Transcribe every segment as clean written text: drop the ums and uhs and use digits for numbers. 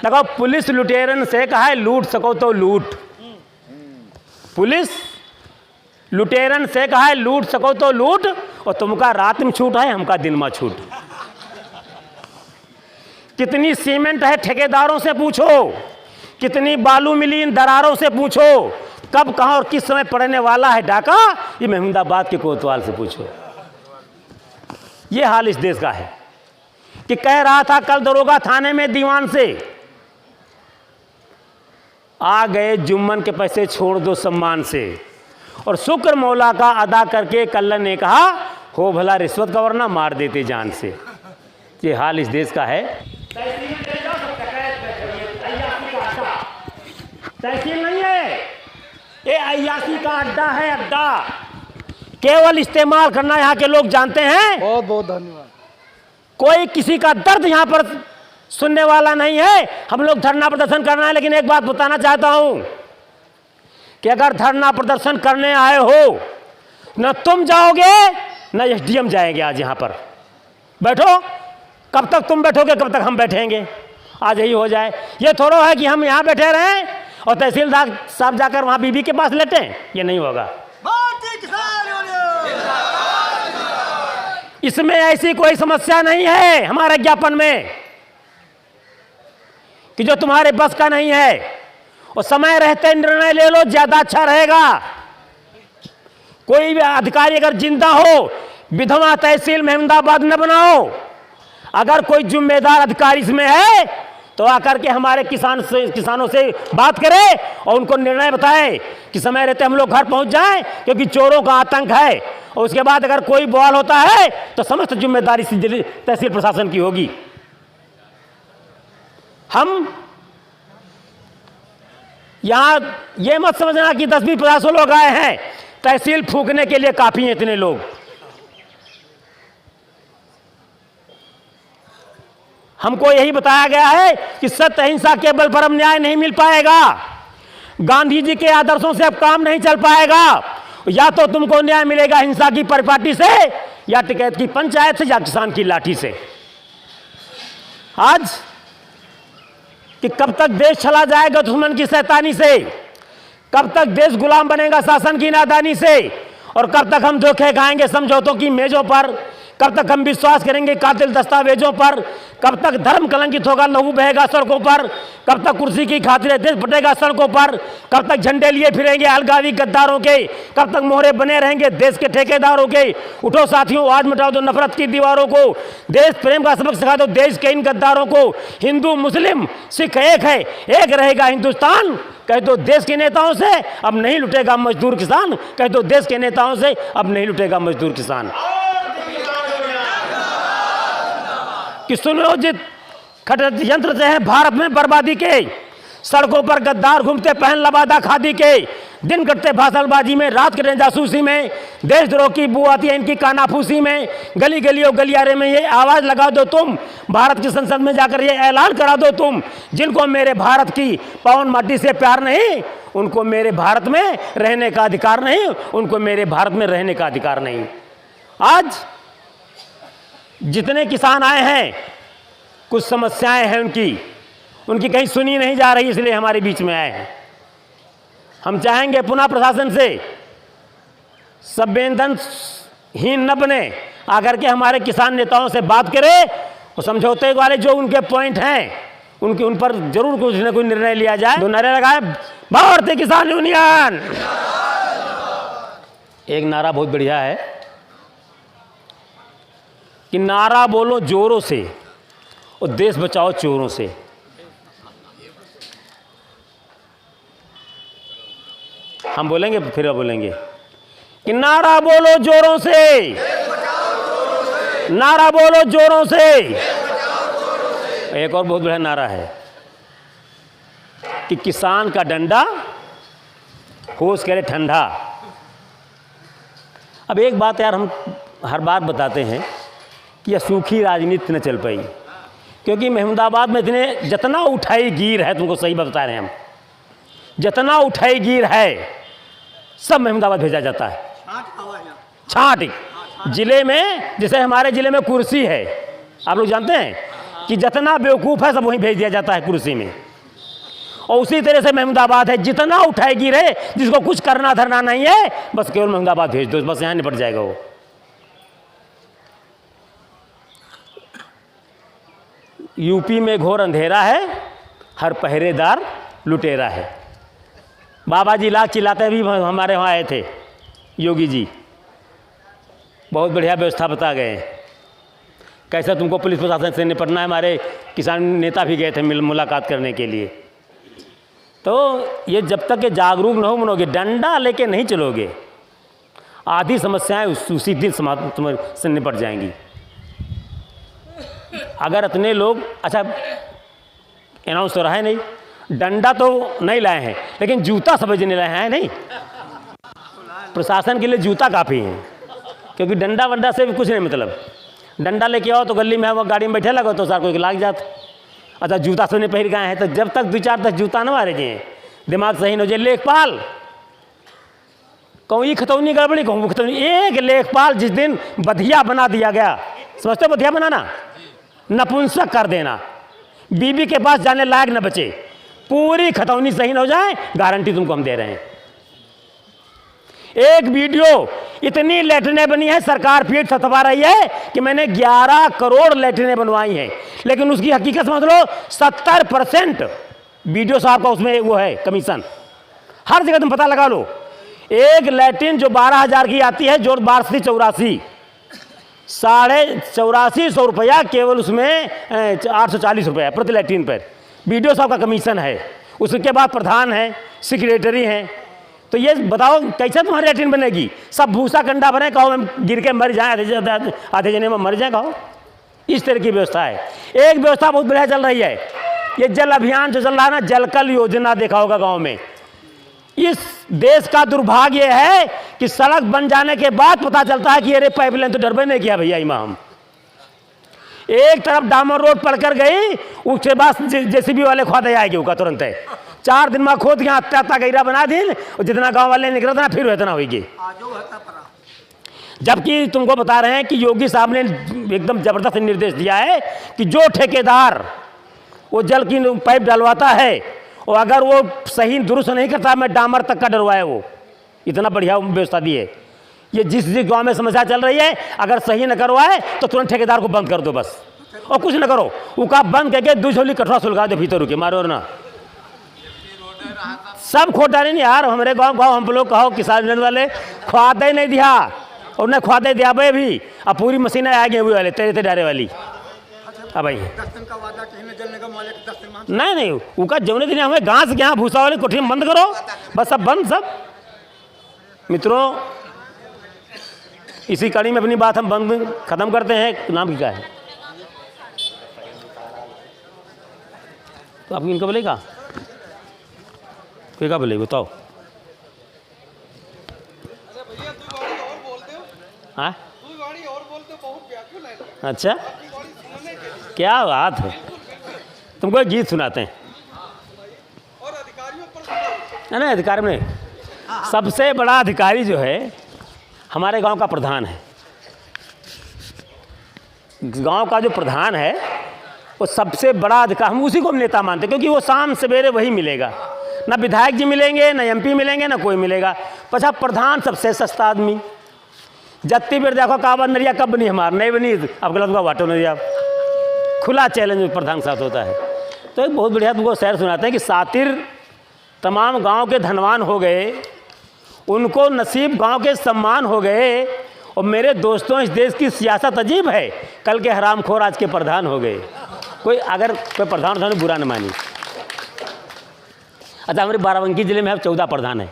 देखो, पुलिस लुटेरन से कहा है लूट सको तो लूट। पुलिस लुटेरन से कहा है लूट सको तो लूट, और तुमका रात में छूट है, हमका दिन में छूट। कितनी सीमेंट है ठेकेदारों से पूछो, कितनी बालू मिली इन दरारों से पूछो, कब कहां और किस समय पड़ने वाला है डाका, ये महमूदाबाद के कोतवाल से पूछो। ये हाल इस देश का है कि कह रहा था कल दरोगा थाने में दीवान से, आ गए जुम्मन के पैसे छोड़ दो सम्मान से, और शुक्र मौला का अदा करके कल्लन ने कहा हो भला रिश्वत का वरना मार देते जान से। ये हाल इस देश का है। तहसील नहीं है, ये अय्यासी का अड्डा है, अड्डा। केवल इस्तेमाल करना यहाँ के लोग जानते हैं। बहुत बहुत धन्यवाद। कोई किसी का दर्द यहाँ पर सुनने वाला नहीं है। हम लोग धरना प्रदर्शन करना है, लेकिन एक बात बताना चाहता हूं कि अगर धरना प्रदर्शन करने आए हो, न तुम जाओगे न एसडीएम जाएंगे। आज यहाँ पर बैठो, कब तक तुम बैठोगे, कब तक हम बैठेंगे। आज यही हो जाए। ये थोड़ा है कि हम यहाँ बैठे रहें और तहसीलदार साहब जाकर वहाँ बीबी के पास लेटें, ये नहीं होगा। इसमें ऐसी कोई समस्या नहीं है हमारे ज्ञापन में कि जो तुम्हारे बस का नहीं है, और समय रहते निर्णय ले लो, ज्यादा अच्छा रहेगा। कोई भी अधिकारी अगर जिंदा हो, विधवा तहसील महमूदाबाद न बनाओ। अगर कोई जिम्मेदार अधिकारी इसमें है तो आकर के हमारे किसानों से बात करे और उनको निर्णय बताए कि समय रहते हम लोग घर पहुंच जाएं, क्योंकि चोरों का आतंक है। और उसके बाद अगर कोई बवाल होता है तो समस्त जिम्मेदारी तहसील प्रशासन की होगी। हम यहां ये मत समझना कि 10-20 लोग आए हैं, तहसील फूकने के लिए काफी हैं इतने लोग। हमको यही बताया गया है कि सत्य अहिंसा के बल पर न्याय नहीं मिल पाएगा। गांधी जी के आदर्शों से अब काम नहीं चल पाएगा। या तो तुमको न्याय मिलेगा हिंसा की परिपाटी से, या टिकैत की पंचायत से, या किसान की लाठी से। आज कि कब तक देश चला जाएगा दुश्मन की शैतानी से, कब तक देश गुलाम बनेगा शासन की नादानी से, और कब तक हम धोखे खाएंगे समझौतों की मेजों पर, कब तक हम विश्वास करेंगे कातिल दस्तावेजों पर, कब तक धर्म कलंकित होगा, लहू बहेगा सड़कों पर, कब तक कुर्सी की खातिर देश फटेगा सड़कों पर, कब तक झंडे लिए फिरेंगे अलगावी गद्दारों के, कब तक मोहरे बने रहेंगे देश के ठेकेदारों के। उठो साथियों, आज मिटाओ दो नफरत की दीवारों को, देश प्रेम का सबक सिखा दो देश के इन गद्दारों को। हिंदू मुस्लिम सिख एक है, एक रहेगा हिंदुस्तान। कह दो देश के नेताओं से अब नहीं लुटेगा मजदूर किसान, कह दो देश के नेताओं से अब नहीं लुटेगा मजदूर किसान। कि सुनियोजित षड्यंत्र से है भारत में बर्बादी के, सड़कों पर गद्दार घूमते पहन लबादा खादी के, दिन कटते भाषणबाजी में, रात कटते जासूसी में, देशद्रोह की बू आती है इनकी कानाफूसी में। गली गलियों गलियारे में ये आवाज लगा दो तुम, भारत की संसद में जाकर ये ऐलान करा दो तुम, जिनको मेरे भारत की पावन माटी से प्यार नहीं, उनको मेरे भारत में रहने का अधिकार नहीं, उनको मेरे भारत में रहने का अधिकार नहीं। आज जितने किसान आए हैं, कुछ समस्याएं हैं उनकी कहीं सुनी नहीं जा रही, इसलिए हमारे बीच में आए हैं। हम चाहेंगे पुनः प्रशासन से संवेदनहीन न बने, आकर के हमारे किसान नेताओं से बात करें और समझौते वाले जो उनके पॉइंट हैं उन पर जरूर कुछ न कुछ निर्णय लिया जाए। दो नारे लगाए, भारतीय किसान यूनियन। एक नारा बहुत बढ़िया है कि नारा बोलो जोरों से और देश बचाओ चोरों से। हम बोलेंगे फिर बोलेंगे कि नारा बोलो जोरों से, नारा बोलो जोरों से। एक और बहुत बड़ा नारा है कि किसान का डंडा होश करे ठंडा। अब एक बात यार, हम हर बार बताते हैं कि यह सूखी राजनीति न चल पाई, क्योंकि महमूदाबाद में इतने जितना उठाई गिर है, तुमको सही बता रहे हैं हम, जितना उठाई गिर है सब महमूदाबाद भेजा जाता है। छाट जिले में, जैसे हमारे जिले में कुर्सी है, आप लोग जानते हैं, कि जितना बेवकूफ़ है सब वहीं भेज दिया जाता है कुर्सी में। और उसी तरह से महमूदाबाद है, जितना उठाएगी रे, जिसको कुछ करना धरना नहीं है, बस केवल महमूदाबाद भेज दो, बस यहाँ निपट जाएगा वो। यूपी में घोर अंधेरा है, हर पहरेदार लुटेरा है। बाबा जी लाख चिल्लाते भी हमारे वहाँ आए थे, योगी जी, बहुत बढ़िया व्यवस्था बता गए हैं कैसा तुमको पुलिस प्रशासन से निपटना है। हमारे किसान नेता भी गए थे मुलाकात करने के लिए। तो ये जब तक ये जागरूक न हो बनोगे, डंडा लेके नहीं चलोगे, आधी समस्याएं उसी दिन से निपट जाएंगी। अगर इतने लोग, अच्छा अनाउंस तो रहा है नहीं, डंडा तो नहीं लाए हैं, लेकिन जूता समझने लाए हैं नहीं। प्रशासन के लिए जूता काफ़ी है, क्योंकि डंडा वंडा से भी कुछ नहीं मतलब। डंडा लेके आओ तो गली में वो गाड़ी में बैठे लगो तो सार कोई लाग जाता। अच्छा जूता से नहीं पहन गए हैं, तो जब तक 2-4 जूता न मारे जाए, दिमाग सही न हो जाए। लेखपाल कहूँ ये खतौनी गड़बड़ी, कहूँ खतौनी, एक लेखपाल जिस दिन बधिया बना दिया गया, समझते हो बधिया बनाना, नपुंसक कर देना, बीबी के पास जाने लायक न बचे, पूरी खतौनी सही न हो जाए, गारंटी तुमको हम दे रहे हैं। एक वीडियो इतनी लेटरिनें बनी है, सरकार पीठ थपथपा रही है कि मैंने 11 करोड़ लेटरिनें बनवाई हैं, लेकिन उसकी हकीकत समझ लो 70% वीडियो साहब का उसमें वो है कमीशन। हर जगह तुम पता लगा लो, एक लैट्रिन जो 12,000 की आती है, जोड़ 1284, 84,500 रुपया केवल उसमें 840 रुपया प्रति लैट्रिन पर वीडियो साहब का कमीशन है। उसके बाद प्रधान है, सेक्रेटरी हैं। तो ये बताओ कैसे तुम्हारी लैट्रिन बनेगी? सब भूसा कंडा बने, कहो हम गिर के मर जाए, आधे जने में मर जाए, कहो। इस तरह की व्यवस्था है। एक व्यवस्था बहुत बढ़िया चल रही है, ये जल अभियान जो चल रहा है ना, जल कल योजना देखा होगा गाँव में। इस देश का दुर्भाग्य है कि सड़क बन जाने के बाद पता चलता है कि अरे पाइपलाइन तो डरबे नहीं किया भैया इमाम। एक तरफ डामर रोड पड़कर गई, उसके बाद जेसीबी वाले खोदे आएगी उसका तुरंत है। 4 दिन में खोद के अत्याता गहरा बना दिन, और जितना गांव वाले निकल ना फिर इतना होगी। जबकि तुमको बता रहे हैं कि योगी साहब ने एकदम जबरदस्त निर्देश दिया है कि जो ठेकेदार वो जल की पाइप डलवाता है, और अगर वो सही दुरुस्त नहीं करता, मैं डामर तक का डलवाए, वो इतना बढ़िया व्यवस्था दी है। ये जिस गांव में समस्या चल रही है, अगर सही न करवाए तो तुरंत ठेकेदार को बंद कर दो बस, और कुछ न करो, उसका बंद करके 2 झोली कठोरा सुलगा दो भीतर के मारो ना। सब खोटा नहीं यार, हमारे गांव हम लोग कहो किसान यूनियन वाले ख्वादे नहीं दिया, और उन्हें ख्वादे दिया भाई भी, अब पूरी मशीनें आ गई वाले तेरे डारे वाली। अब भाई नहीं उसका जमने दिन हमें घास के यहाँ भूसा वाली कोठी में बंद करो बस, सब बंद सब। मित्रों इसी कड़ी में अपनी बात हम बंद खत्म करते हैं। नाम क्या है तो आप इनका बोलेगा, क्या बोले बताओ? हाँ अच्छा क्या बात है, तुमको गीत सुनाते हैं। नहीं अधिकारी में सबसे बड़ा अधिकारी जो है हमारे गांव का प्रधान है। गांव का जो प्रधान है वो सबसे बड़ा अधिकार, हम उसी को नेता मानते हैं, क्योंकि वो शाम सवेरे वही मिलेगा, ना विधायक जी मिलेंगे, ना एमपी मिलेंगे, ना कोई मिलेगा। पछा प्रधान सबसे सस्ता आदमी। जत्ती बेर देखो का नरिया कब बनी, हमारा नहीं बनी, अब गलत का वाटो नरिया, खुला चैलेंज प्रधान के साथ होता है। तो एक बहुत बढ़िया तुमको शेर सुनाते हैं कि सातिर तमाम गांव के धनवान हो गए, उनको नसीब गांव के सम्मान हो गए, और मेरे दोस्तों इस देश की सियासत अजीब है, कल के हरामखोर आज के प्रधान हो गए। कोई अगर कोई प्रधान था बुरा न मानी। अच्छा हमारे बाराबंकी जिले में अब 14 प्रधान है,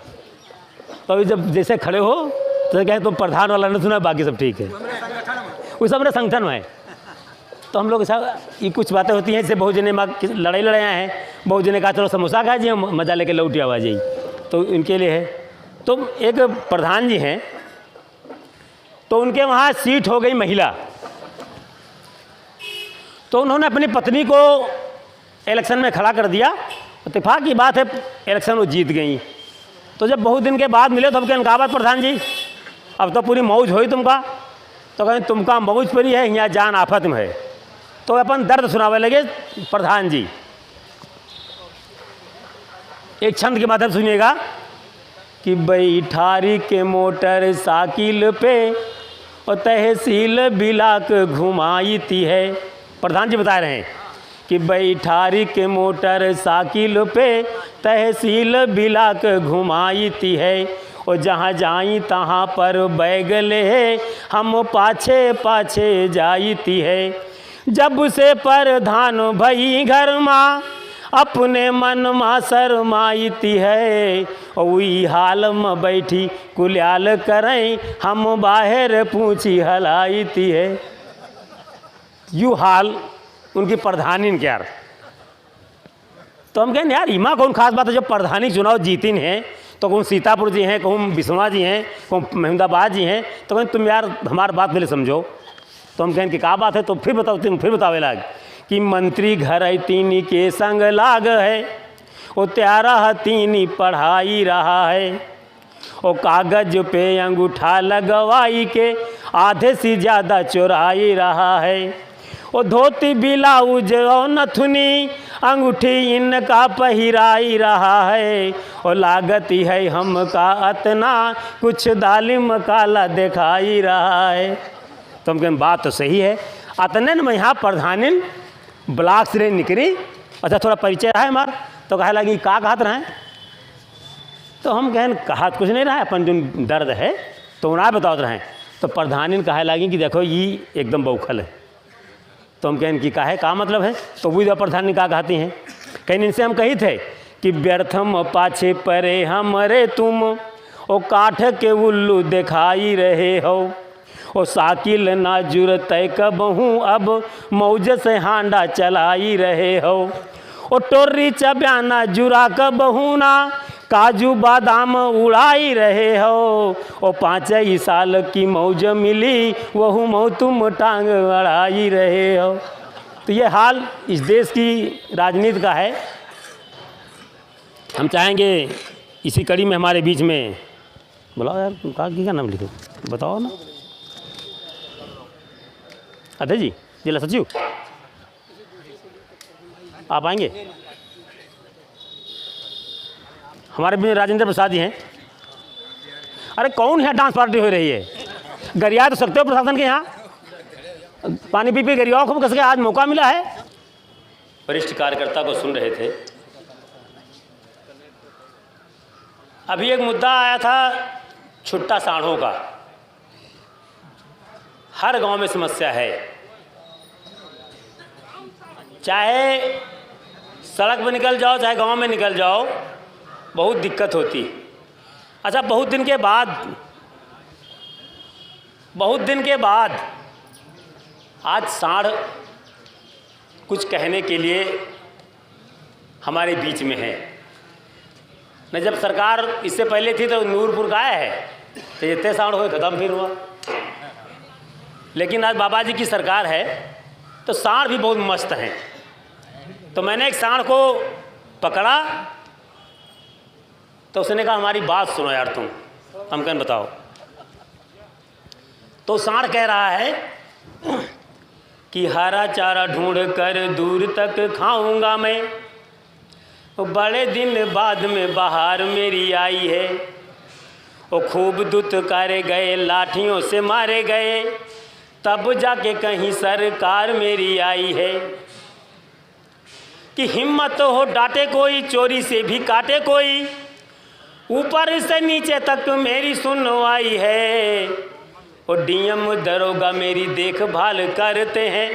तो अभी जब जैसे खड़े हो तो कहें तुम प्रधान वाला नहीं सुना, बाकी सब ठीक है, वो सब मेरे संगठन में है। तो हम लोग साहब ये कुछ बातें होती हैं, जैसे बहुत जने लड़ाई आए हैं, बहुत जने कहा चलो समोसा खा जी, मजा लेके लौटी आवा जाइए, तो इनके लिए है। तो एक प्रधान जी हैं, तो उनके वहाँ सीट हो गई महिला, तो उन्होंने अपनी पत्नी को इलेक्शन में खड़ा कर दिया। इत्तेफाक की बात है इलेक्शन वो जीत गई। तो जब बहुत दिन के बाद मिले तो हम कहें कहा बात प्रधान जी अब तो पूरी मौज हुई तुमका, तो कहें तुमका मौज परी है, यहाँ जान आफत में है। तो अपन दर्द सुनावे लगे प्रधान जी। एक छंद के माध्यम सुनिएगा कि बैठारी के मोटर साइकिल पे और तहसील बिलाक घुमाईती है। प्रधान जी बता रहे हैं कि बैठारी के मोटर साइकिल पे तहसील बिलाक घुमाईती है, और जहाँ जाई तहाँ पर बैग ले हम पाछे पाछे जाईती है। जब से प्रधान भई घर माँ अपने मन माँ शरमाईती है, और वही हाल में बैठी कुल्याल करें हम बाहर पूछी हलाईती है। यू हाल उनकी प्रधानी ने क्या। तो हम कहें यार इमा कौन खास बात है, जब प्रधानी चुनाव जीतिन है तो कहूँ सीतापुर जी हैं, कहूँ बिस्वा जी हैं, कहूँ महमदाबाद जी हैं, तो कहें तुम यार हमारी बात पहले समझो। तो हम कहें कि क्या बात है, तो फिर बताओ, तुम फिर बतावे लाग कि मंत्री घर तीनी के संग लाग है, वो त्यारा तीनी पढ़ाई रहा है, वो कागज पे अंगूठा लगवाई के आधे से ज़्यादा चुराई रहा है, वो धोती ब्लाउज और नथुनी अंगूठी इनका पहिराई रहा है, और लागत है हमका अतना कुछ दालिम काला दिखाई रहा है। तो हम कहें बात तो सही है। अतने में यहाँ प्रधानिन ब्लॉक से निकली, अच्छा थोड़ा परिचय रहा है हमारा, तो कहे लगी का कहत रहे। तो हम कहें कहा कुछ नहीं रहा है, अपन जो दर्द है तो उन्हें बताओ रहे। तो प्रधानिन कहे लगी कि देखो ये एकदम बौखल है। तो हम कहें कि काहे का मतलब है, तो वो प्रधानी का कहती हैं, कहीं इनसे हम कही थे कि व्यर्थम पाछे परे हमरे तुम, ओ काठ के उल्लू दिखाई रहे हो, ओ साकिल ना जुरत कबहूँ अब मौज से हांडा चलाई रहे हो, ओ टोर्री चब्याना जुरा कबहूँ ना काजू बादाम उड़ाई रहे हो, ओ 5 ही साल की मौज मिली वहू मऊ तुम टांग अड़ाई रहे हो। तो ये हाल इस देश की राजनीति का है। हम चाहेंगे इसी कड़ी में हमारे बीच में, बुलाओ यार क्या नाम लिखो बताओ ना, अध्यक्ष जी, जिला सचिव आप आएंगे। हमारे भी राजेंद्र प्रसाद जी हैं। अरे कौन है डांस पार्टी हो रही है, गरिया तो सकते हो प्रशासन के यहाँ, पानी पी गरियाओं को कस के आज मौका मिला है। वरिष्ठ कार्यकर्ता को सुन रहे थे। अभी एक मुद्दा आया था छुट्टा सांढ़ों का, हर गांव में समस्या है, चाहे सड़क पर निकल जाओ चाहे गांव में निकल जाओ बहुत दिक्कत होती। अच्छा बहुत दिन के बाद आज सांढ़ कुछ कहने के लिए हमारे बीच में है। न जब सरकार इससे पहले थी तो नूरपुर का है तो इतने सांढ़ हुए खत्म फिर हुआ, लेकिन आज बाबा जी की सरकार है तो सांढ़ भी बहुत मस्त हैं। तो मैंने एक सांढ़ को पकड़ा तो उसने कहा हमारी बात सुनो यार तुम। हम कहें बताओ। तो सांढ़ कह रहा है कि हरा चारा ढूंढ कर दूर तक खाऊंगा मैं, बड़े दिन बाद में बाहर मेरी आई है, वो खूब दुत्कारे गए लाठियों से मारे गए तब जाके कहीं सरकार मेरी आई है, कि हिम्मत हो डांटे कोई चोरी से भी काटे कोई, ऊपर से नीचे तक मेरी सुनवाई है, और डीएम दरोगा मेरी देखभाल करते हैं,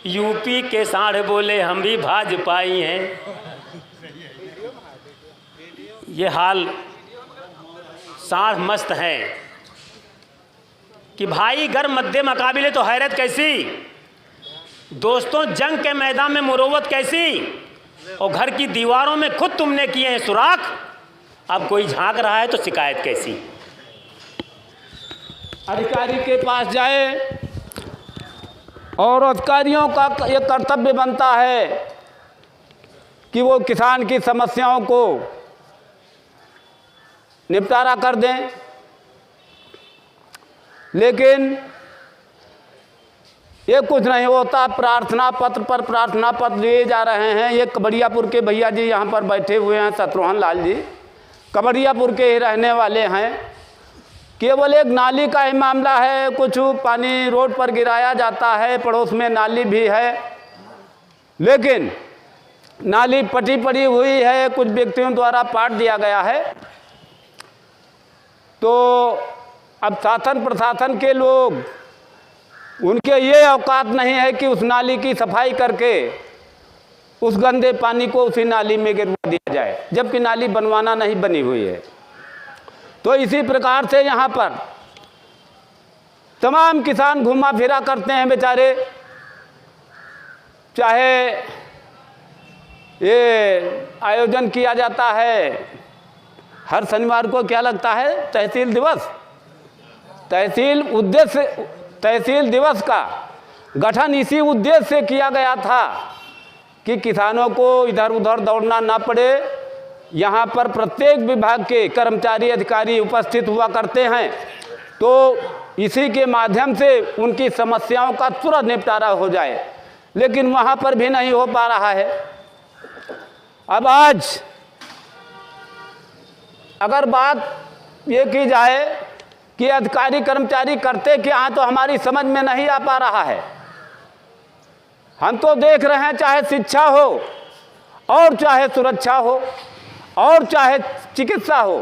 यूपी के सांढ़ बोले हम भी भाजपाई हैं। ये हाल सांढ़ मस्त हैं कि भाई घर मध्य मुकाबले तो हैरत कैसी, दोस्तों जंग के मैदान में मुरव्वत कैसी, और घर की दीवारों में खुद तुमने किए हैं सुराख, अब कोई झांक रहा है तो शिकायत कैसी। अधिकारी के पास जाए और अधिकारियों का ये कर्तव्य बनता है कि वो किसान की समस्याओं को निपटारा कर दें, लेकिन ये कुछ नहीं होता। प्रार्थना पत्र पर प्रार्थना पत्र दिए जा रहे हैं। ये कबड़ियापुर के भैया जी यहाँ पर बैठे हुए हैं, शत्रुघ्न लाल जी, कबड़ियापुर के ही रहने वाले हैं। केवल एक नाली का ही मामला है, कुछ पानी रोड पर गिराया जाता है, पड़ोस में नाली भी है, लेकिन नाली पटी पड़ी हुई है, कुछ व्यक्तियों द्वारा पाट दिया गया है। तो अब शासन प्रशासन के लोग, उनके ये औकात नहीं है कि उस नाली की सफाई करके उस गंदे पानी को उसी नाली में गिरवा दिया जाए, जबकि नाली बनवाना नहीं बनी हुई है। तो इसी प्रकार से यहाँ पर तमाम किसान घूमा फिरा करते हैं बेचारे। चाहे ये आयोजन किया जाता है हर शनिवार को, क्या लगता है, तहसील दिवस। तहसील दिवस का गठन इसी उद्देश्य से किया गया था कि किसानों को इधर उधर दौड़ना ना पड़े। यहाँ पर प्रत्येक विभाग के कर्मचारी अधिकारी उपस्थित हुआ करते हैं, तो इसी के माध्यम से उनकी समस्याओं का तुरंत निपटारा हो जाए, लेकिन वहाँ पर भी नहीं हो पा रहा है। अब आज अगर बात ये की जाए कि अधिकारी कर्मचारी करते क्या, तो हमारी समझ में नहीं आ पा रहा है। हम तो देख रहे हैं, चाहे शिक्षा हो और चाहे सुरक्षा हो और चाहे चिकित्सा हो,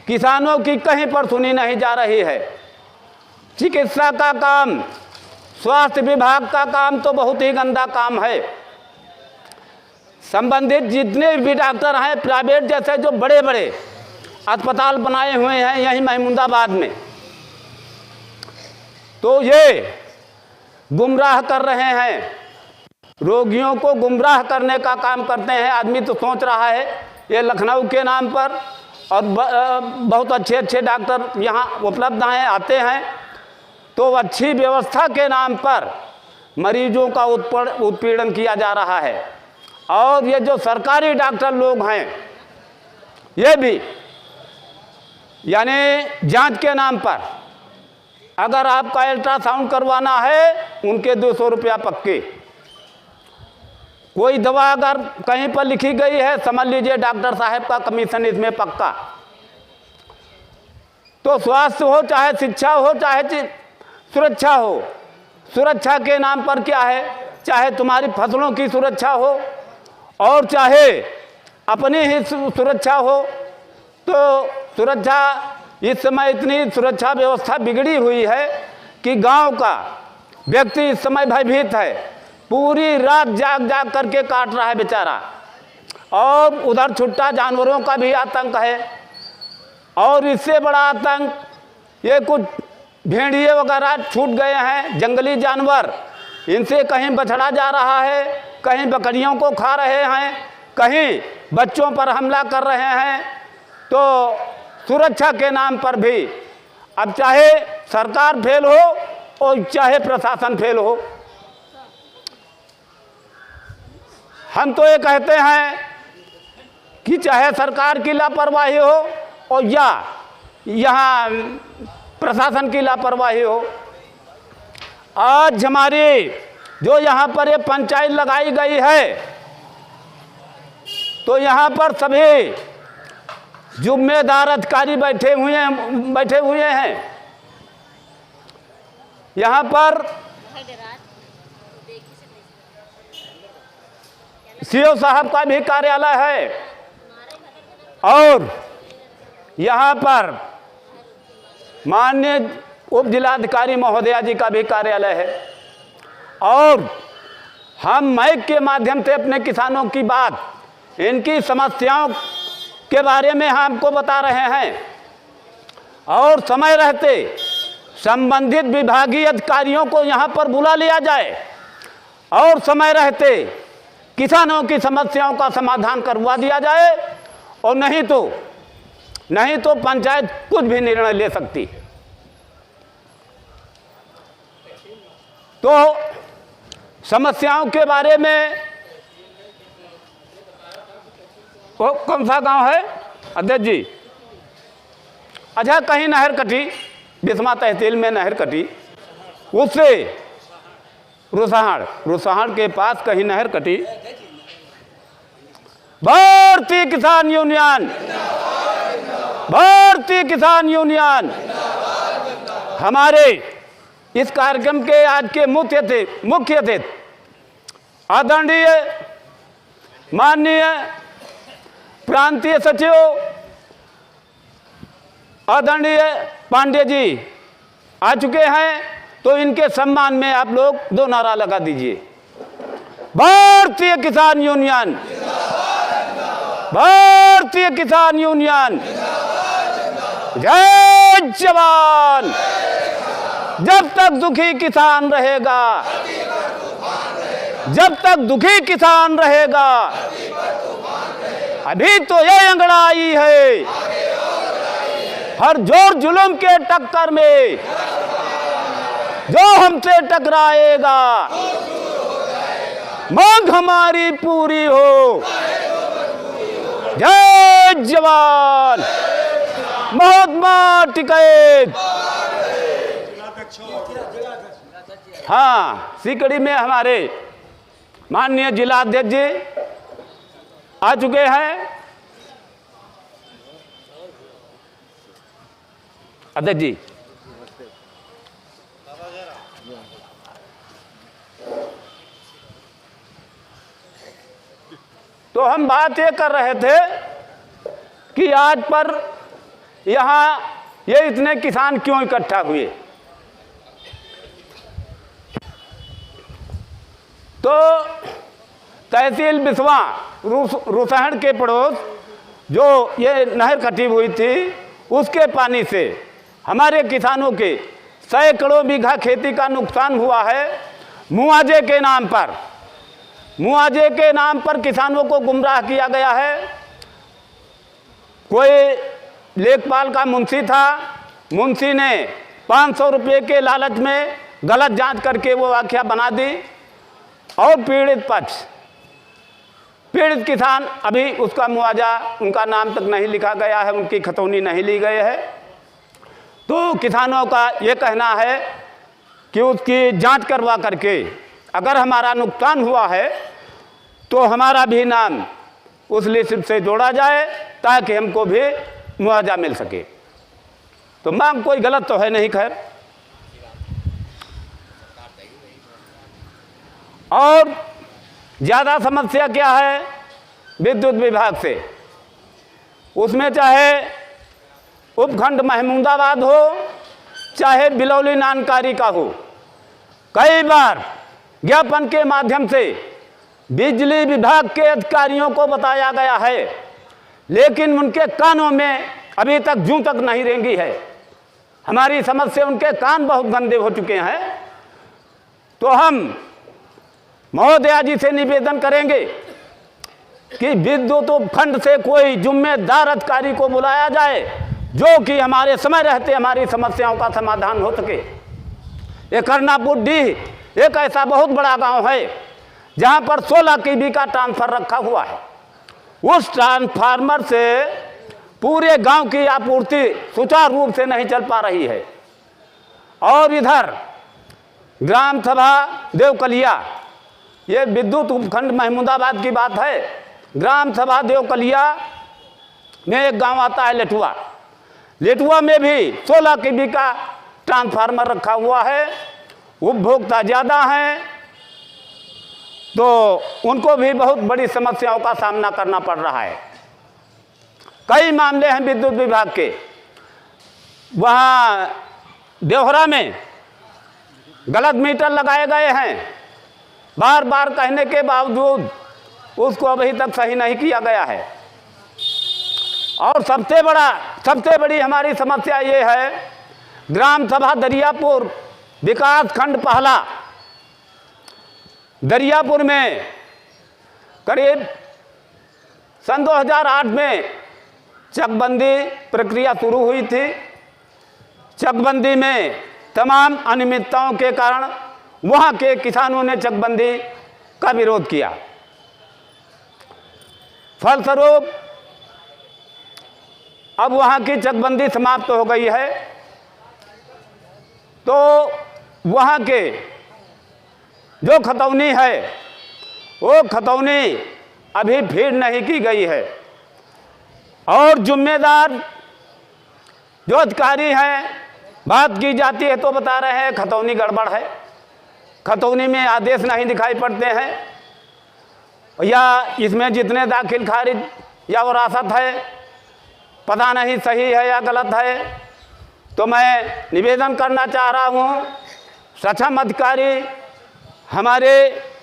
किसानों की कहीं पर सुनी नहीं जा रही है। चिकित्सा का काम, स्वास्थ्य विभाग का काम तो बहुत ही गंदा काम है। संबंधित जितने भी डॉक्टर हैं, प्राइवेट जैसे जो बड़े बड़े अस्पताल बनाए हुए हैं यहीं महमूदाबाद में, तो ये गुमराह कर रहे हैं, रोगियों को गुमराह करने का काम करते हैं। आदमी तो सोच रहा है ये लखनऊ के नाम पर, और बहुत अच्छे अच्छे डॉक्टर यहाँ उपलब्ध हैं, आते हैं, तो अच्छी व्यवस्था के नाम पर मरीजों का उत्पीड़न किया जा रहा है। और ये जो सरकारी डॉक्टर लोग हैं, ये भी यानी जांच के नाम पर, अगर आपका अल्ट्रासाउंड करवाना है, उनके 200 रुपया पक्के। कोई दवा अगर कहीं पर लिखी गई है, समझ लीजिए डॉक्टर साहब का कमीशन इसमें पक्का। तो स्वास्थ्य हो, चाहे शिक्षा हो, चाहे सुरक्षा हो, सुरक्षा के नाम पर क्या है, चाहे तुम्हारी फसलों की सुरक्षा हो और चाहे अपनी ही सुरक्षा हो। तो सुरक्षा, इस समय इतनी सुरक्षा व्यवस्था बिगड़ी हुई है कि गांव का व्यक्ति इस समय भयभीत है, पूरी रात जाग जाग करके काट रहा है बेचारा। और उधर छुट्टा जानवरों का भी आतंक है, और इससे बड़ा आतंक ये कुछ भेड़िए वगैरह छूट गए हैं, जंगली जानवर, इनसे कहीं बछड़ा जा रहा है, कहीं बकरियों को खा रहे हैं, कहीं बच्चों पर हमला कर रहे हैं। तो सुरक्षा के नाम पर भी अब चाहे सरकार फेल हो और चाहे प्रशासन फेल हो, हम तो ये कहते हैं कि चाहे सरकार की लापरवाही हो और या यहाँ प्रशासन की लापरवाही हो। आज हमारी जो यहाँ पर ये पंचायत लगाई गई है, तो यहाँ पर सभी जिम्मेदार अधिकारी बैठे हुए हैं। यहाँ पर सीओ साहब का भी कार्यालय है, और यहाँ पर माननीय उप जिलाधिकारी महोदया जी का भी कार्यालय है। और हम माइक के माध्यम से अपने किसानों की बात, इनकी समस्याओं के बारे में हमको बता रहे हैं, और समय रहते संबंधित विभागीय अधिकारियों को यहाँ पर बुला लिया जाए और समय रहते किसानों की समस्याओं का समाधान करवा दिया जाए, और नहीं तो पंचायत कुछ भी निर्णय ले सकती। तो समस्याओं के बारे में, वो कौन सा गांव है अध्यक्ष जी? अच्छा, कहीं नहर कटी, बिस्मा तहसील में नहर कटी, उससे रुसहड़ के पास कहीं नहर कटी। भारतीय किसान यूनियन, भारतीय किसान यूनियन। हमारे इस कार्यक्रम के आज के मुख्य अतिथि आदरणीय माननीय प्रांतीय सचिव आदरणीय पांडे जी आ चुके हैं, तो इनके सम्मान में आप लोग 2 नारा लगा दीजिए। भारतीय किसान यूनियन, भारतीय किसान यूनियन, जय जवान। जब तक दुखी किसान रहेगा, जब तक दुखी किसान रहेगा, अभी तो ये अंगड़ाई है, हर जोर जुल्म के टक्कर में जो हमसे टकराएगा, मांग हमारी पूरी हो। जय जवान, महात्मा टिकैत। हाँ, सीकड़ी में हमारे माननीय जिलाध्यक्ष जी आ चुके हैं। अध्यक्ष जी, तो हम बात ये कर रहे थे कि आज पर यहाँ ये इतने किसान क्यों इकट्ठा हुए। तो तहसील बिस्वा रुसहड़ के पड़ोस जो ये नहर कटी हुई थी, उसके पानी से हमारे किसानों के सैकड़ों बीघा खेती का नुकसान हुआ है। मुआवजे के नाम पर, मुआवजे के नाम पर किसानों को गुमराह किया गया है। कोई लेखपाल का मुंशी था, मुंशी ने 500 रुपये के लालच में गलत जांच करके वो व्याख्या बना दी, और पीड़ित पक्ष, पीड़ित किसान, अभी उसका मुआवजा, उनका नाम तक नहीं लिखा गया है, उनकी खतौनी नहीं ली गई है। तो किसानों का ये कहना है कि उसकी जांच करवा करके अगर हमारा नुकसान हुआ है तो हमारा भी नाम उस लिस्ट से जोड़ा जाए, ताकि हमको भी मुआवजा मिल सके। तो मांग कोई गलत तो है नहीं। खैर, और ज़्यादा समस्या क्या है विद्युत विभाग से, उसमें चाहे उपखंड महमूदाबाद हो, चाहे बिलौली नानकारी का हो, कई बार ज्ञापन के माध्यम से बिजली विभाग के अधिकारियों को बताया गया है, लेकिन उनके कानों में अभी तक जूं तक नहीं रेंगी है। हमारी समझ से उनके कान बहुत गंदे हो चुके हैं। तो हम महोदया जी से निवेदन करेंगे कि विद्युत उपखंड से कोई जिम्मेदार अधिकारी को बुलाया जाए, जो कि हमारे समय रहते हमारी समस्याओं का समाधान हो सके। ये करनापुर डीह एक ऐसा बहुत बड़ा गांव है जहां पर 16 kV का ट्रांसफर रखा हुआ है। उस ट्रांसफार्मर से पूरे गांव की आपूर्ति सुचारू रूप से नहीं चल पा रही है। और इधर ग्राम सभा देवकलिया, ये विद्युत उपखंड महमूदाबाद की बात है, ग्राम सभा देवकलिया में एक गांव आता है लेटुआ। लेटुआ में भी 16 kV का ट्रांसफार्मर रखा हुआ है। उपभोक्ता ज़्यादा हैं, तो उनको भी बहुत बड़ी समस्याओं का सामना करना पड़ रहा है। कई मामले हैं विद्युत विभाग के। वहाँ देवहरा में गलत मीटर लगाए गए हैं, बार बार कहने के बावजूद उसको अभी तक सही नहीं किया गया है। और सबसे बड़ी हमारी समस्या ये है, ग्राम सभा दरियापुर विकास खंड पहला, दरियापुर में करीब सन 2008 में चकबंदी प्रक्रिया शुरू हुई थी। चकबंदी में तमाम अनियमितताओं के कारण वहाँ के किसानों ने चकबंदी का विरोध किया। फलस्वरूप अब वहाँ की चकबंदी समाप्त हो गई है। तो वहाँ के जो खतौनी है वो खतौनी अभी फीड नहीं की गई है और जिम्मेदार जो अधिकारी हैं, बात की जाती है तो बता रहे हैं खतौनी गड़बड़ है, खतौनी में आदेश नहीं दिखाई पड़ते हैं या इसमें जितने दाखिल खारिज या वरासत है पता नहीं सही है या गलत है। तो मैं निवेदन करना चाह रहा हूँ, सक्षम अधिकारी हमारे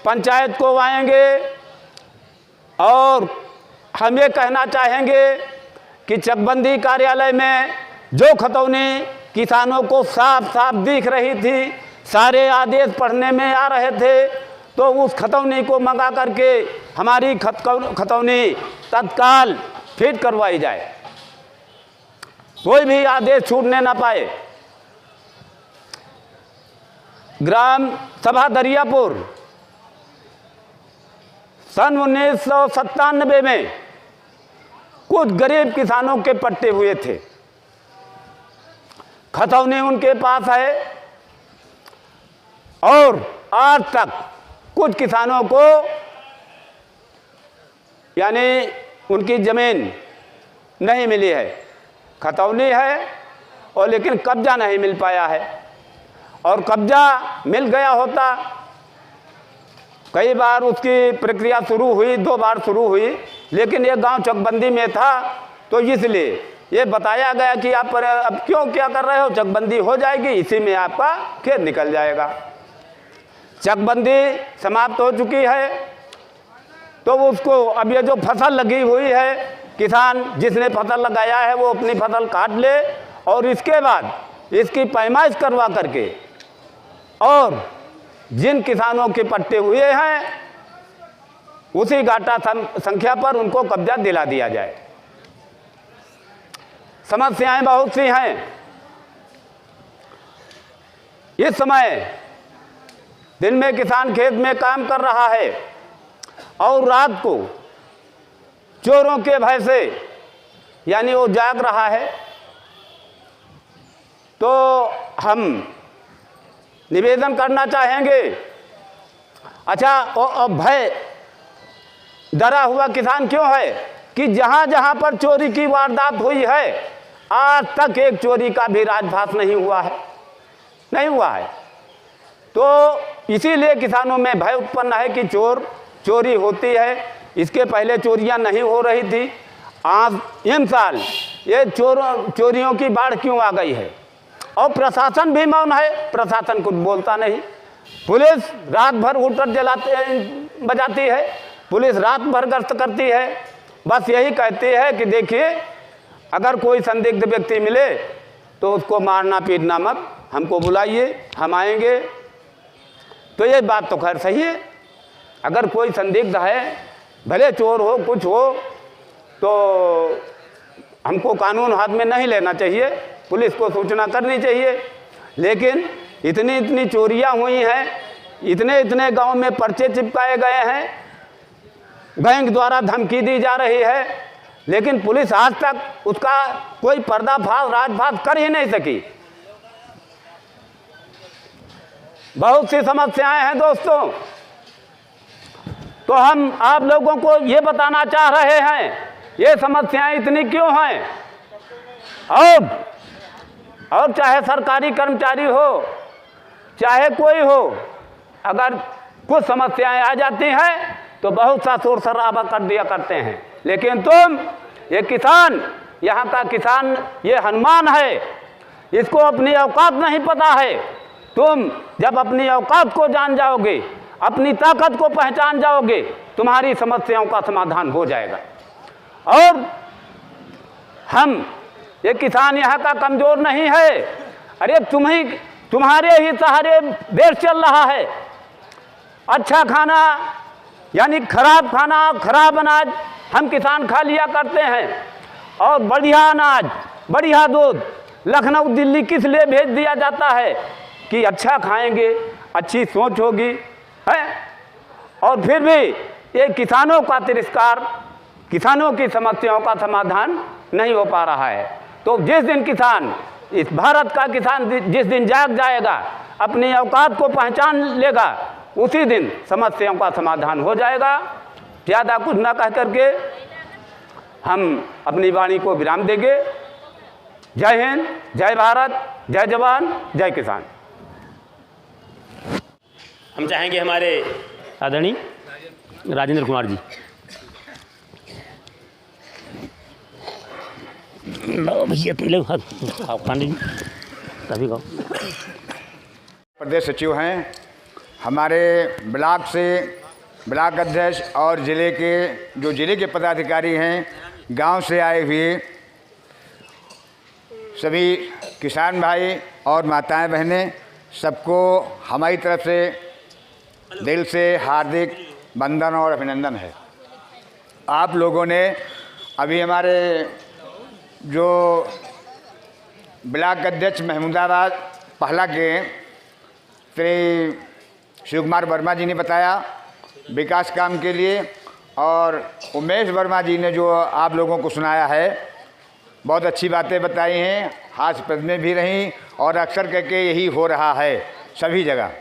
पंचायत को आएंगे और हम ये कहना चाहेंगे कि चकबंदी कार्यालय में जो खतौनी किसानों को साफ साफ दिख रही थी, सारे आदेश पढ़ने में आ रहे थे, तो उस खतौनी को मंगा करके हमारी खतौनी तत्काल फीड करवाई जाए, कोई भी आदेश छूटने ना पाए। ग्राम सभा दरियापुर सन 1997 में कुछ गरीब किसानों के पट्टे हुए थे, खतौनी उनके पास है और आज तक कुछ किसानों को यानी उनकी ज़मीन नहीं मिली है, खतौनी है और लेकिन कब्जा नहीं मिल पाया है। और कब्जा मिल गया होता, कई बार उसकी प्रक्रिया शुरू हुई, 2 बार शुरू हुई, लेकिन ये गांव चकबंदी में था तो इसलिए ये बताया गया कि आप अब क्यों क्या कर रहे हो, चकबंदी हो जाएगी, इसी में आपका खेत निकल जाएगा। चकबंदी समाप्त हो चुकी है तो उसको अब ये जो फसल लगी हुई है, किसान जिसने फसल लगाया है वो अपनी फसल काट ले और इसके बाद इसकी पैमाइश करवा करके और जिन किसानों के पट्टे हुए हैं उसी गाटा संख्या पर उनको कब्जा दिला दिया जाए। समस्याएं बहुत सी हैं। इस समय दिन में किसान खेत में काम कर रहा है और रात को चोरों के भय से यानी वो जाग रहा है, तो हम निवेदन करना चाहेंगे। अच्छा, और भय डरा हुआ किसान क्यों है कि जहाँ जहाँ पर चोरी की वारदात हुई है आज तक एक चोरी का भी राजभास नहीं हुआ है, नहीं हुआ है। तो इसीलिए किसानों में भय उत्पन्न है कि चोरी होती है। इसके पहले चोरियां नहीं हो रही थी, आज इन साल ये चोरियों की बाढ़ क्यों आ गई है। और प्रशासन भी मौन है, प्रशासन कुछ बोलता नहीं। पुलिस रात भर हूटर बजाती है, पुलिस रात भर गश्त करती है, बस यही कहती है कि देखिए अगर कोई संदिग्ध व्यक्ति मिले तो उसको मारना पीटना मत, हमको बुलाइए, हम आएंगे। तो ये बात तो खैर सही है, अगर कोई संदिग्ध है भले चोर हो कुछ हो तो हमको कानून हाथ में नहीं लेना चाहिए, पुलिस को सूचना करनी चाहिए। लेकिन इतनी चोरियां हुई हैं, इतने गांव में पर्चे चिपकाए गए हैं, बैंक द्वारा धमकी दी जा रही है, लेकिन पुलिस आज तक उसका कोई पर्दाफाश राजभास कर ही नहीं सकी। बहुत सी समस्याएं हैं दोस्तों। तो हम आप लोगों को ये बताना चाह रहे हैं ये समस्याएं इतनी क्यों हैं। और चाहे सरकारी कर्मचारी हो चाहे कोई हो, अगर कुछ समस्याएं आ जाती हैं तो बहुत सा शोर शराबा कर दिया करते हैं। लेकिन तुम ये किसान, यहाँ का किसान ये हनुमान है, इसको अपनी औकात नहीं पता है। तुम जब अपनी औकात को जान जाओगे, अपनी ताकत को पहचान जाओगे, तुम्हारी समस्याओं का समाधान हो जाएगा। और हम ये किसान यहाँ का कमज़ोर नहीं है, अरे तुम्हारे ही सहारे देश चल रहा है। अच्छा खाना यानी खराब खाना, खराब अनाज हम किसान खा लिया करते हैं, और बढ़िया अनाज, बढ़िया दूध लखनऊ दिल्ली किस लिए भेज दिया जाता है कि अच्छा खाएंगे, अच्छी सोच होगी है। और फिर भी ये किसानों का तिरस्कार, किसानों की समस्याओं का समाधान नहीं हो पा रहा है। तो जिस दिन किसान, इस भारत का किसान जिस दिन जाग जाएगा, अपनी औकात को पहचान लेगा, उसी दिन समस्याओं का समाधान हो जाएगा। ज़्यादा कुछ ना कह करके हम अपनी वाणी को विराम देंगे। जय हिंद, जय भारत, जय जवान, जय किसान। हम चाहेंगे हमारे आदरणीय राजेंद्र कुमार जी। भैया पहले पांडे जी तभी कहो। प्रदेश सचिव हैं हमारे ब्लॉक से, ब्लॉक अध्यक्ष और ज़िले के पदाधिकारी हैं, गांव से आए हुए सभी किसान भाई और माताएं बहनें, सबको हमारी तरफ से दिल से हार्दिक वंदन और अभिनंदन है। आप लोगों ने अभी हमारे जो ब्लॉक अध्यक्ष महमूदाबाद पहला के श्री शिव कुमार वर्मा जी ने बताया विकास काम के लिए, और उमेश वर्मा जी ने जो आप लोगों को सुनाया है, बहुत अच्छी बातें बताई हैं, हास्यास्पद में भी रहीं और अक्सर करके यही हो रहा है सभी जगह।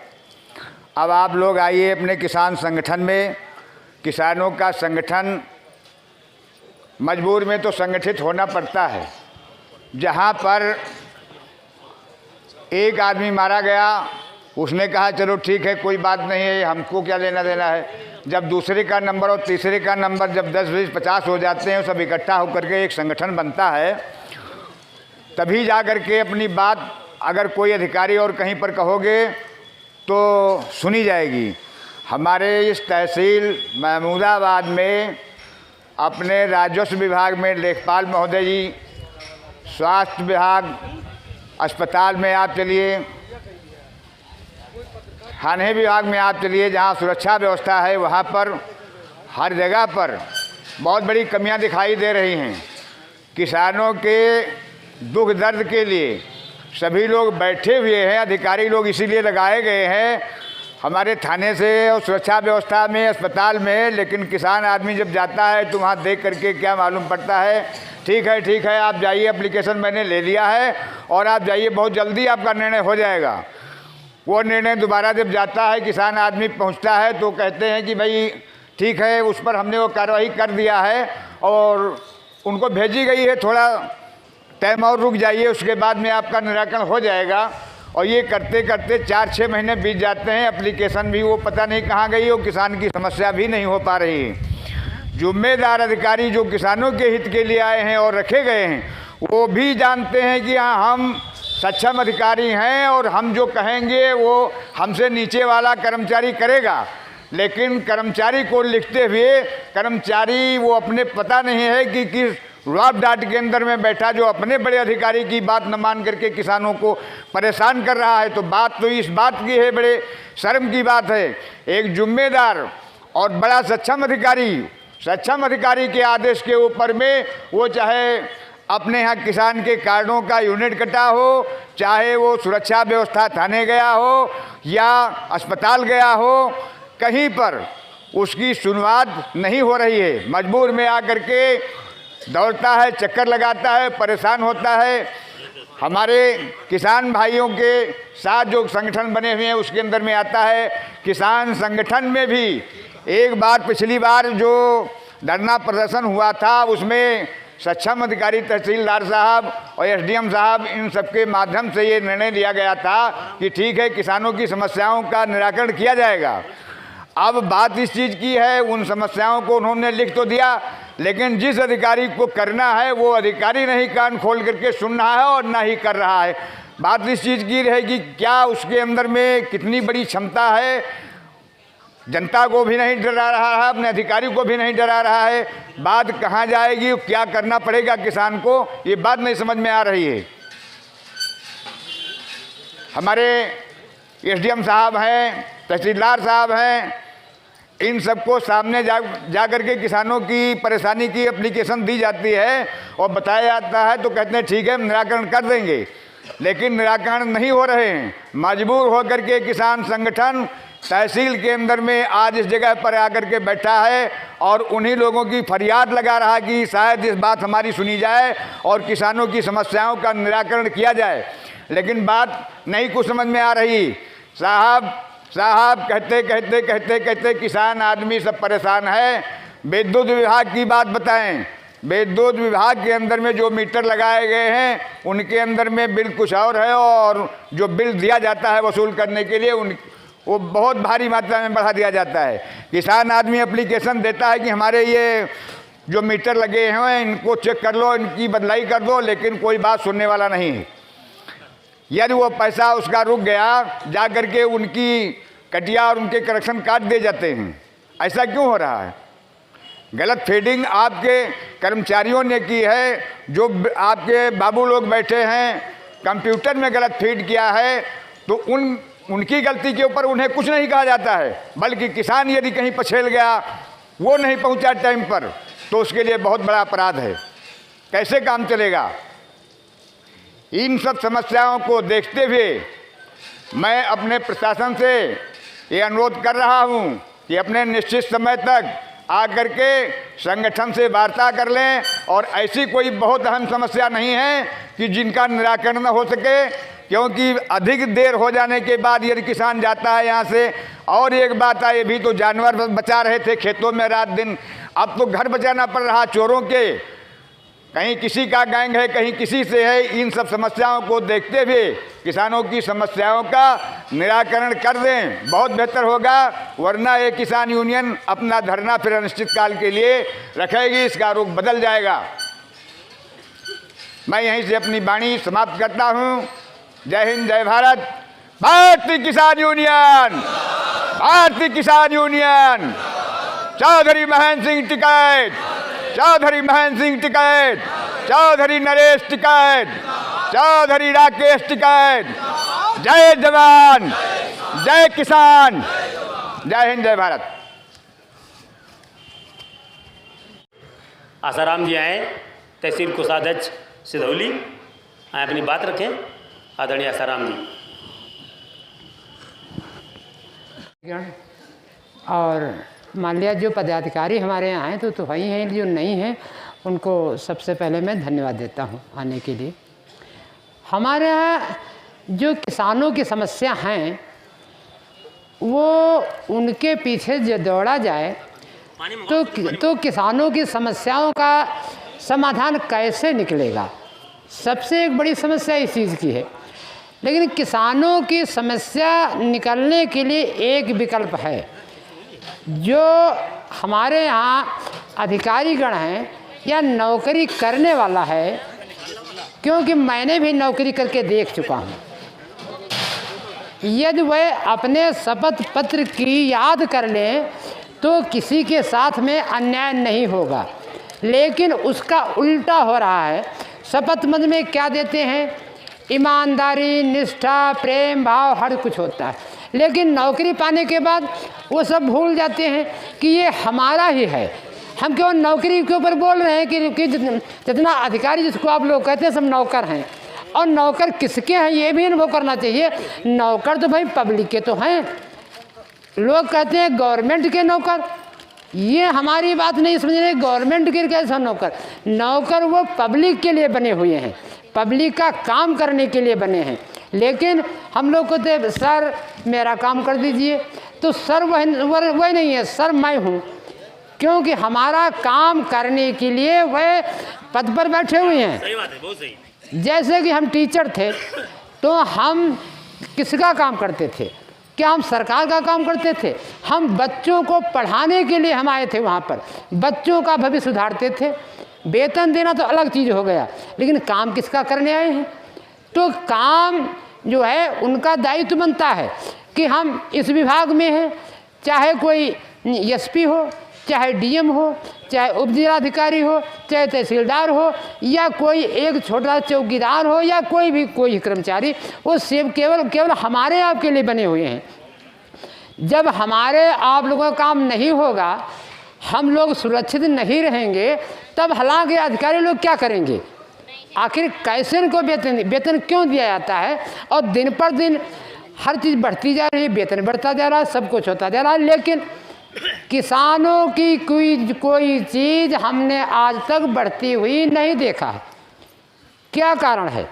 अब आप लोग आइए अपने किसान संगठन में। किसानों का संगठन मजबूर में तो संगठित होना पड़ता है। जहाँ पर एक आदमी मारा गया, उसने कहा चलो ठीक है कोई बात नहीं है, हमको क्या लेना देना है। जब दूसरे का नंबर और तीसरे का नंबर जब 10, 20, 50 हो जाते हैं, सब इकट्ठा होकर के एक संगठन बनता है, तभी जा कर के अपनी बात अगर कोई अधिकारी और कहीं पर कहोगे तो सुनी जाएगी। हमारे इस तहसील महमूदाबाद में अपने राजस्व विभाग में लेखपाल महोदय जी, स्वास्थ्य विभाग अस्पताल में आप चलिए, थाने विभाग में आप चलिए, जहाँ सुरक्षा व्यवस्था है वहाँ पर हर जगह पर बहुत बड़ी कमियां दिखाई दे रही हैं। किसानों के दुख दर्द के लिए सभी लोग बैठे हुए हैं, अधिकारी लोग इसीलिए लगाए गए हैं हमारे थाने से और सुरक्षा व्यवस्था में, अस्पताल में। लेकिन किसान आदमी जब जाता है तो वहाँ देख करके क्या मालूम पड़ता है, ठीक है आप जाइए, एप्लीकेशन मैंने ले लिया है और आप जाइए, बहुत जल्दी आपका निर्णय हो जाएगा। वो निर्णय दोबारा जब जाता है, किसान आदमी पहुंचता है तो कहते हैं कि भाई ठीक है, उस पर हमने वो कार्रवाई कर दिया है और उनको भेजी गई है, थोड़ा टाइम और रुक जाइए, उसके बाद में आपका निराकरण हो जाएगा। और ये करते करते 4-6 महीने बीत जाते हैं, एप्लीकेशन भी वो पता नहीं कहाँ गई, और किसान की समस्या भी नहीं हो पा रही है। जिम्मेदार अधिकारी जो किसानों के हित के लिए आए हैं और रखे गए हैं, वो भी जानते हैं कि हाँ हम सक्षम अधिकारी हैं और हम जो कहेंगे वो हमसे नीचे वाला कर्मचारी करेगा। लेकिन कर्मचारी को लिखते हुए कर्मचारी वो अपने पता नहीं है कि किस रॉब डाट के अंदर में बैठा जो अपने बड़े अधिकारी की बात न मान करके किसानों को परेशान कर रहा है। तो बात तो इस बात की है, बड़े शर्म की बात है। एक जिम्मेदार और बड़ा सक्षम अधिकारी के आदेश के ऊपर में वो चाहे अपने यहाँ किसान के कार्डों का यूनिट कटा हो, चाहे वो सुरक्षा व्यवस्था थाने गया हो या अस्पताल गया हो, कहीं पर उसकी सुनवाई नहीं हो रही है। मजबूर में आकर के दौड़ता है, चक्कर लगाता है, परेशान होता है। हमारे किसान भाइयों के साथ जो संगठन बने हुए हैं उसके अंदर में आता है। किसान संगठन में भी एक बार पिछली बार जो धरना प्रदर्शन हुआ था उसमें सक्षम अधिकारी तहसीलदार साहब और एसडीएम साहब, इन सबके माध्यम से ये निर्णय लिया गया था कि ठीक है किसानों की समस्याओं का निराकरण किया जाएगा। अब बात इस चीज़ की है, उन समस्याओं को उन्होंने लिख तो दिया, लेकिन जिस अधिकारी को करना है वो अधिकारी नहीं कान खोल करके सुन रहा है और ना ही कर रहा है। बात इस चीज़ की रहेगी क्या उसके अंदर में कितनी बड़ी क्षमता है, जनता को भी नहीं डरा रहा है, अपने अधिकारी को भी नहीं डरा रहा है। बात कहाँ जाएगी, क्या करना पड़ेगा किसान को, ये बात नहीं समझ में आ रही है। हमारे एसडीएम साहब हैं, तहसीलदार साहब हैं, इन सबको सामने जा करके किसानों की परेशानी की एप्लीकेशन दी जाती है और बताया जाता है तो कहते हैं ठीक है हम निराकरण कर देंगे, लेकिन निराकरण नहीं हो रहे हैं। मजबूर होकर के किसान संगठन तहसील के अंदर में आज इस जगह पर आकर के बैठा है और उन्हीं लोगों की फरियाद लगा रहा है कि शायद इस बात हमारी सुनी जाए और किसानों की समस्याओं का निराकरण किया जाए। लेकिन बात नहीं कुछ समझ में आ रही। साहब साहब कहते कहते कहते कहते किसान आदमी सब परेशान है। विद्युत विभाग की बात बताएं। विद्युत विभाग के अंदर में जो मीटर लगाए गए हैं उनके अंदर में बिल कुछ और है, और जो बिल दिया जाता है वसूल करने के लिए वो बहुत भारी मात्रा में बढ़ा दिया जाता है। किसान आदमी एप्लीकेशन देता है कि हमारे ये जो मीटर लगे हैं इनको चेक कर लो, इनकी बदलाई कर दो, लेकिन कोई बात सुनने वाला नहीं है। यदि वो पैसा उसका रुक गया, जा कर के उनकी कटिया और उनके कनेक्शन काट दिए जाते हैं। ऐसा क्यों हो रहा है? गलत फीडिंग आपके कर्मचारियों ने की है। जो आपके बाबू लोग बैठे हैं कंप्यूटर में गलत फीड किया है, तो उनकी गलती के ऊपर उन्हें कुछ नहीं कहा जाता है, बल्कि किसान यदि कहीं पछेल गया, वो नहीं पहुंचा टाइम पर, तो उसके लिए बहुत बड़ा अपराध है। कैसे काम चलेगा? इन सब समस्याओं को देखते हुए मैं अपने प्रशासन से ये अनुरोध कर रहा हूं कि अपने निश्चित समय तक आकर के संगठन से वार्ता कर लें, और ऐसी कोई बहुत अहम समस्या नहीं है कि जिनका निराकरण न हो सके, क्योंकि अधिक देर हो जाने के बाद यदि किसान जाता है यहाँ से। और एक बात है, ये भी तो जानवर बचा रहे थे खेतों में रात दिन, अब तो घर बचाना पड़ रहा चोरों के। कहीं किसी का गैंग है, कहीं किसी से है। इन सब समस्याओं को देखते हुए किसानों की समस्याओं का निराकरण कर दें, बहुत बेहतर होगा। वरना ये किसान यूनियन अपना धरना फिर अनिश्चित काल के लिए रखेगी, इसका रुख बदल जाएगा। मैं यहीं से अपनी वाणी समाप्त करता हूँ। जय हिंद, जय भारत। भारतीय किसान यूनियन, भारतीय किसान यूनियन। चौधरी महेंद्र सिंह टिकैत, चौधरी महेंद्र सिंह टिकैत, चौधरी नरेश टिकैत, चौधरी राकेश टिकैत। जय जवान, जय किसान, जय हिंद, जय भारत। आसाराम जी आए, तहसील कोषाध्यक्ष सिधौली, आए अपनी बात रखें। आदरणीय आसाराम जी। और मान लिया जो पदाधिकारी हमारे यहाँ हैं तो वही हैं, जो नहीं हैं उनको सबसे पहले मैं धन्यवाद देता हूँ आने के लिए। हमारे यहाँ जो किसानों की समस्या हैं वो उनके पीछे जो दौड़ा जाए तो किसानों की समस्याओं का समाधान कैसे निकलेगा। सबसे एक बड़ी समस्या इस चीज़ की है, लेकिन किसानों की समस्या निकलने के लिए एक विकल्प है। जो हमारे यहाँ अधिकारीगण हैं या नौकरी करने वाला है, क्योंकि मैंने भी नौकरी करके देख चुका हूँ, यदि वह अपने शपथ पत्र की याद कर लें तो किसी के साथ में अन्याय नहीं होगा। लेकिन उसका उल्टा हो रहा है। शपथ पत्र में क्या देते हैं? ईमानदारी, निष्ठा, प्रेम भाव हर कुछ होता है, लेकिन नौकरी पाने के बाद वो सब भूल जाते हैं कि ये हमारा ही है। हम केवल नौकरी के ऊपर बोल रहे हैं कि जितना अधिकारी जिसको आप लोग कहते हैं सब नौकर हैं, और नौकर किसके हैं ये भी अनुभव करना चाहिए। नौकर तो भाई पब्लिक के तो हैं। लोग कहते हैं गवर्नमेंट के नौकर, ये हमारी बात नहीं समझ रहे। गवर्नमेंट के कैसा नौकर? नौकर वो पब्लिक के लिए बने हुए हैं, पब्लिक का काम करने के लिए बने हैं। लेकिन हम लोग को तो सर मेरा काम कर दीजिए, तो सर वह नहीं है, सर मैं हूँ, क्योंकि हमारा काम करने के लिए वह पद पर बैठे हुए हैं। सही बात है, बहुत सही। जैसे कि हम टीचर थे तो हम किसका काम करते थे? क्या हम सरकार का काम करते थे? हम बच्चों को पढ़ाने के लिए हम आए थे, वहाँ पर बच्चों का भविष्य सुधारते थे। वेतन देना तो अलग चीज़ हो गया, लेकिन काम किसका करने आए हैं? तो काम जो है उनका दायित्व बनता है कि हम इस विभाग में हैं, चाहे कोई एसपी हो, चाहे डीएम हो, चाहे उप जिलाधिकारी हो, चाहे तहसीलदार हो, या कोई एक छोटा चौकीदार हो, या कोई कर्मचारी, वो सब केवल हमारे आपके लिए बने हुए हैं। जब हमारे आप लोगों का काम नहीं होगा, हम लोग सुरक्षित नहीं रहेंगे, तब हालांकि अधिकारी लोग क्या करेंगे? आखिर कैसे इनको वेतन क्यों दिया जाता है? और दिन पर दिन हर चीज़ बढ़ती जा रही है, वेतन बढ़ता जा रहा है, सब कुछ होता जा रहा है, लेकिन किसानों की कोई चीज़ हमने आज तक बढ़ती हुई नहीं देखा है। क्या कारण है?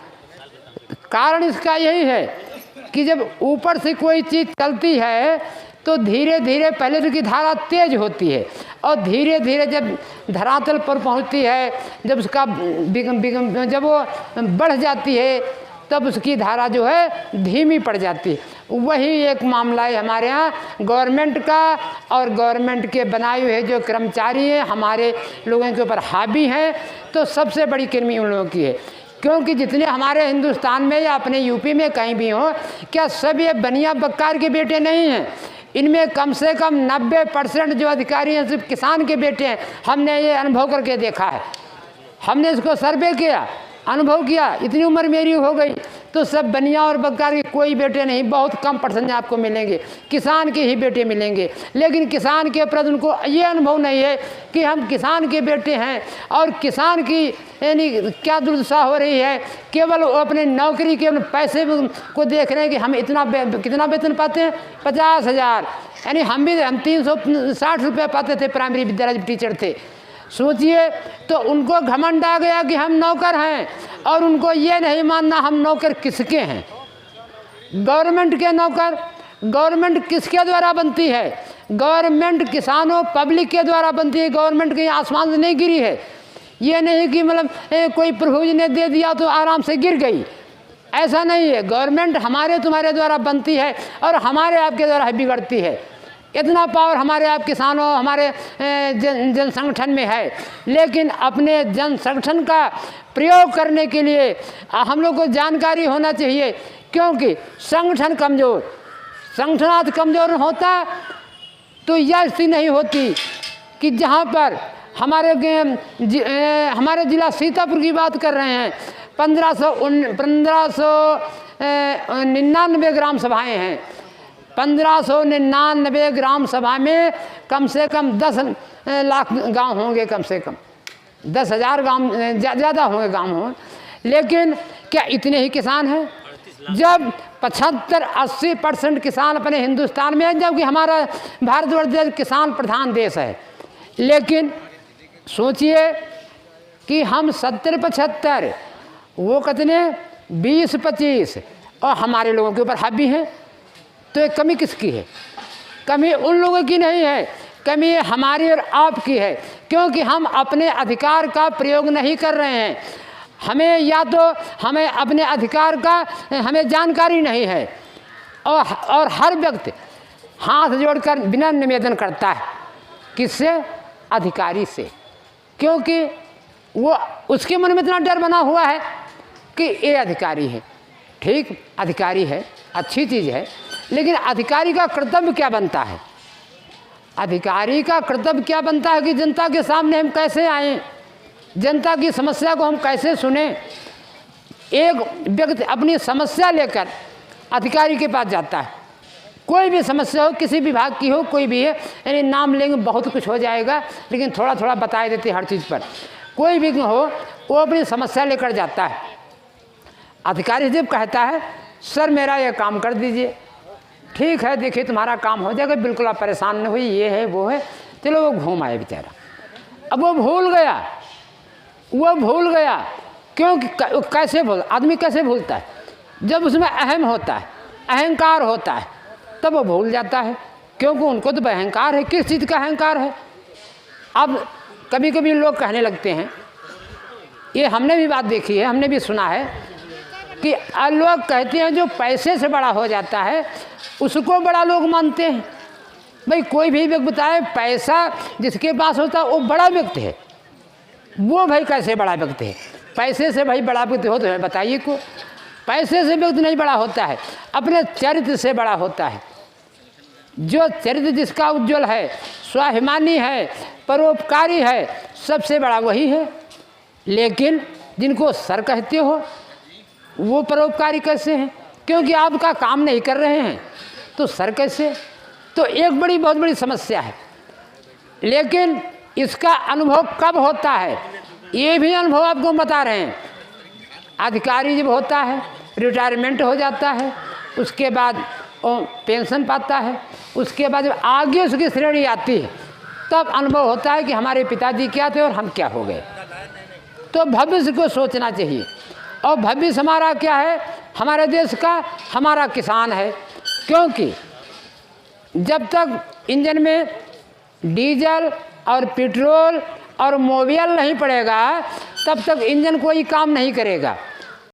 कारण इसका यही है कि जब ऊपर से कोई चीज़ चलती है तो धीरे धीरे पहले तो उसकी धारा तेज होती है और धीरे धीरे जब धरातल पर पहुंचती है, जब उसका जब वो बढ़ जाती है तब उसकी धारा जो है धीमी पड़ जाती है। वही एक मामला है हमारे यहाँ गवर्नमेंट का, और गवर्नमेंट के बनाए हुए जो कर्मचारी हैं हमारे लोगों के ऊपर हावी हैं, तो सबसे बड़ी कमी उन लोगों की है। क्योंकि जितने हमारे हिंदुस्तान में या अपने यूपी में कहीं भी हों, क्या सब ये बनिया बक्कार के बेटे नहीं हैं? इनमें कम से कम 90% जो अधिकारी हैं सिर्फ किसान के बेटे हैं। हमने ये अनुभव करके देखा है, हमने इसको सर्वे किया, अनुभव किया, इतनी उम्र मेरी हो गई तो सब बनिया और बक्कार के कोई बेटे नहीं, बहुत कम परसेंट आपको मिलेंगे, किसान के ही बेटे मिलेंगे। लेकिन किसान के प्रति उनको ये अनुभव नहीं है कि हम किसान के बेटे हैं, और किसान की यानी क्या दुर्दशा हो रही है, केवल वो अपने नौकरी के पैसे को देख रहे हैं कि हम कितना वेतन पाते हैं, 50,000। यानी हम 360 रुपये पाते थे प्राइमरी विद्यालय जब टीचर थे। सोचिए, तो उनको घमंड आ गया कि हम नौकर हैं, और उनको ये नहीं मानना हम नौकर किसके हैं। गवर्नमेंट के नौकर, गवर्नमेंट किसके द्वारा बनती है? गवर्नमेंट किसानों पब्लिक के द्वारा बनती है। गवर्नमेंट कहीं आसमान से नहीं गिरी है, ये नहीं कि मतलब कोई प्रभु जी ने दे दिया तो आराम से गिर गई, ऐसा नहीं है। गवर्नमेंट हमारे तुम्हारे द्वारा बनती है और हमारे आपके द्वारा बिगड़ती है। इतना पावर हमारे आप किसानों हमारे जन संगठन में है, लेकिन अपने जन संगठन का प्रयोग करने के लिए हम लोग को जानकारी होना चाहिए। क्योंकि संगठन कमज़ोर, संगठन कमज़ोर होता तो यह स्थिति नहीं होती कि जहाँ पर हमारे जिला सीतापुर की बात कर रहे हैं, 1599 ग्राम सभाएँ हैं। 1599 ग्राम सभा में कम से कम 10 लाख गांव होंगे, कम से कम 10,000 गांव ज़्यादा होंगे गांव हों। लेकिन क्या इतने ही किसान हैं? जब 75-80% किसान अपने हिंदुस्तान में है, जबकि हमारा भारतवर्ष देश किसान प्रधान देश है। लेकिन सोचिए कि हम 70-75, वो कितने 20-25, और हमारे लोगों के ऊपर हावी हैं। तो ये कमी किसकी है? कमी उन लोगों की नहीं है, कमी हमारी और आपकी है। क्योंकि हम अपने अधिकार का प्रयोग नहीं कर रहे हैं। हमें या तो हमें अपने अधिकार का हमें जानकारी नहीं है, और हर व्यक्ति हाथ जोड़कर बिना निवेदन करता है, किससे? अधिकारी से। क्योंकि वो उसके मन में इतना डर बना हुआ है कि ये अधिकारी है। ठीक, अधिकारी है, अच्छी चीज़ है, लेकिन अधिकारी का कर्तव्य क्या बनता है? अधिकारी का कर्तव्य क्या बनता है कि जनता के सामने हम कैसे आएँ, जनता की समस्या को हम कैसे सुने। एक व्यक्ति अपनी समस्या लेकर अधिकारी के पास जाता है, कोई भी समस्या हो, किसी विभाग की हो, कोई भी है, यानी नाम लेंगे बहुत कुछ हो जाएगा, लेकिन थोड़ा थोड़ा बता देते हर चीज़ पर। कोई भी हो, वो अपनी समस्या लेकर जाता है। अधिकारी जब कहता है सर मेरा ये काम कर दीजिए, ठीक है देखिए तुम्हारा काम हो जाएगा, बिल्कुल आप परेशान नहीं हुई, ये है वो है, चलो वो घूम आए बेचारा। अब वो भूल गया, क्योंकि कैसे भूल, आदमी कैसे भूलता है? जब उसमें अहम होता है, अहंकार होता है, तब वो भूल जाता है। क्योंकि उनको तो अहंकार है, किस चीज़ का अहंकार है? अब कभी कभी लोग कहने लगते हैं, ये हमने भी बात देखी है, हमने भी सुना है कि लोग कहते हैं जो पैसे से बड़ा हो जाता है उसको बड़ा लोग मानते हैं। भाई कोई भी व्यक्ति बताए पैसा जिसके पास होता है वो बड़ा व्यक्ति है, वो भाई कैसे बड़ा व्यक्ति है? पैसे से भाई बड़ा व्यक्ति हो तो बताइए को। पैसे से व्यक्ति नहीं बड़ा होता है, अपने चरित्र से बड़ा होता है। जो चरित्र जिसका उज्ज्वल है, स्वाभिमानी है, परोपकारी है, सबसे बड़ा वही है। लेकिन जिनको सर कहते हो वो परोपकारी कैसे हैं? क्योंकि आपका काम नहीं कर रहे हैं तो सर कैसे? तो एक बहुत बड़ी समस्या है। लेकिन इसका अनुभव कब होता है, ये भी अनुभव आपको बता रहे हैं। अधिकारी जब होता है, रिटायरमेंट हो जाता है, उसके बाद वो पेंशन पाता है, उसके बाद जब आगे उसकी श्रेणी आती है तब अनुभव होता है कि हमारे पिताजी क्या थे और हम क्या हो गए। तो भविष्य को सोचना चाहिए, और भविष्य हमारा क्या है? हमारे देश का हमारा किसान है। क्योंकि जब तक इंजन में डीजल और पेट्रोल और मोबिल नहीं पड़ेगा तब तक इंजन कोई काम नहीं करेगा।